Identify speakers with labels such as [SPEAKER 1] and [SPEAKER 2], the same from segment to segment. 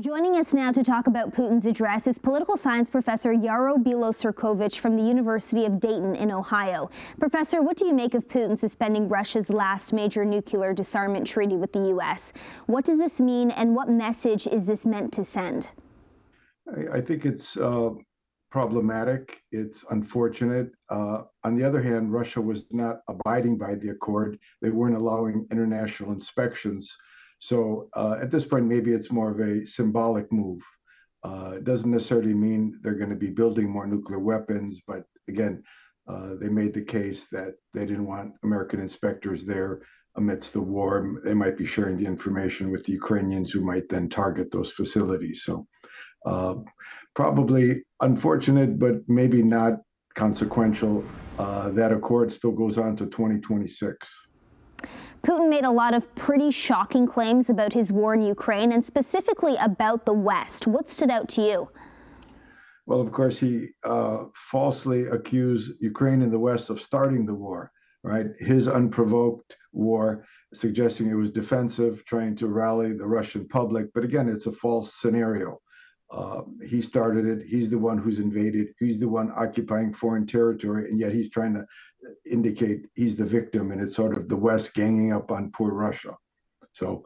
[SPEAKER 1] Joining us now to talk about Putin's address is political science professor Jaro Bilocerkowycz from the University of Dayton in Ohio. Professor, what do you make of Putin suspending Russia's last major nuclear disarmament treaty with the U.S.? What does this mean, and what message is this meant to send?
[SPEAKER 2] I think it's problematic. It's unfortunate. On the other hand, Russia was not abiding by the accord. They weren't allowing international inspections. So at this point, maybe it's more of a symbolic move. It doesn't necessarily mean they're going to be building more nuclear weapons, but again, they made the case that they didn't want American inspectors there amidst the war. They might be sharing the information with the Ukrainians, who might then target those facilities. So probably unfortunate, but maybe not consequential. That accord still goes on to 2026.
[SPEAKER 1] Putin made a lot of pretty shocking claims about his war in Ukraine, and specifically about the West. What stood out to you?
[SPEAKER 2] Well, of course, he falsely accused Ukraine and the West of starting the war, right? His unprovoked war, suggesting it was defensive, trying to rally the Russian public. But again, it's a false scenario. He started it. He's the one who's invaded. He's the one occupying foreign territory, and yet he's trying to indicate he's the victim, and it's sort of the West ganging up on poor Russia. So,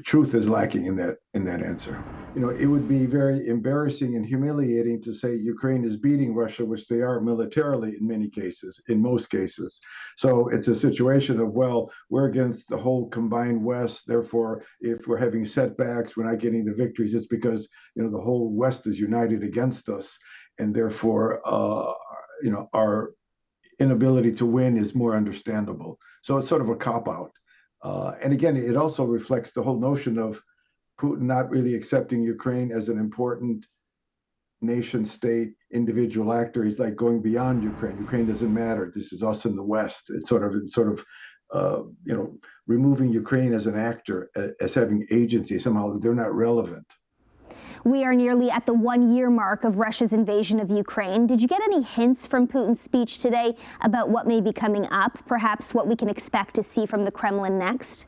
[SPEAKER 2] truth is lacking in that answer. It would be very embarrassing and humiliating to say Ukraine is beating Russia, which they are militarily in most cases. So it's a situation of, well, we're against the whole combined West. Therefore, if we're having setbacks, we're not getting the victories, it's because, the whole West is united against us. And therefore, our inability to win is more understandable. So it's sort of a cop-out. And again, it also reflects the whole notion of Putin not really accepting Ukraine as an important nation state, individual actor. He's like going beyond Ukraine. Ukraine doesn't matter. This is us in the West. It's sort of removing Ukraine as an actor, as having agency. Somehow they're not relevant.
[SPEAKER 1] We are nearly at the one-year mark of Russia's invasion of Ukraine. Did you get any hints from Putin's speech today about what may be coming up, perhaps what we can expect to see from the Kremlin next?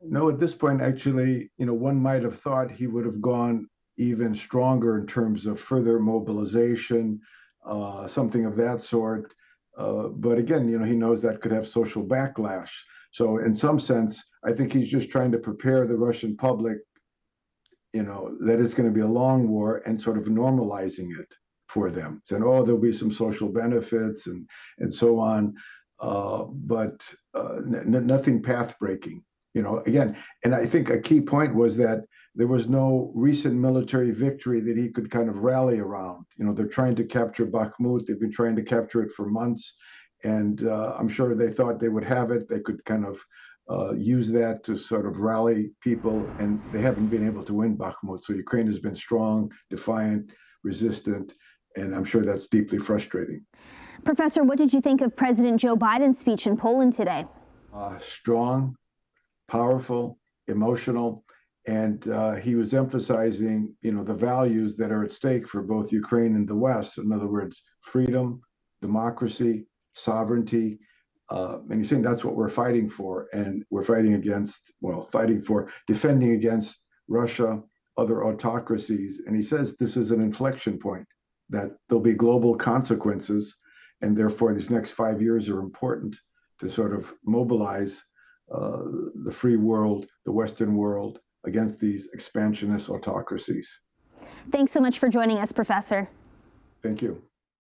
[SPEAKER 2] No, at this point, actually, one might have thought he would have gone even stronger in terms of further mobilization, something of that sort. But again, he knows that could have social backlash. So in some sense, I think he's just trying to prepare the Russian public that it's going to be a long war, and sort of normalizing it for them, saying, oh, there'll be some social benefits and so on, but nothing path-breaking, again. And I think a key point was that there was no recent military victory that he could kind of rally around. They're trying to capture Bakhmut. They've been trying to capture it for months, and I'm sure they thought they would have it. They could kind of use that to sort of rally people, and they haven't been able to win Bakhmut. So Ukraine has been strong, defiant, resistant, and I'm sure that's deeply frustrating.
[SPEAKER 1] Professor, what did you think of President Joe Biden's speech in Poland today?
[SPEAKER 2] Strong, powerful, emotional, and he was emphasizing, the values that are at stake for both Ukraine and the West. In other words, freedom, democracy, sovereignty. And he's saying that's what we're fighting for, and we're defending against Russia, other autocracies. And he says this is an inflection point, that there'll be global consequences, and therefore these next 5 years are important to sort of mobilize the free world, the Western world, against these expansionist autocracies.
[SPEAKER 1] Thanks so much for joining us, Professor.
[SPEAKER 2] Thank you.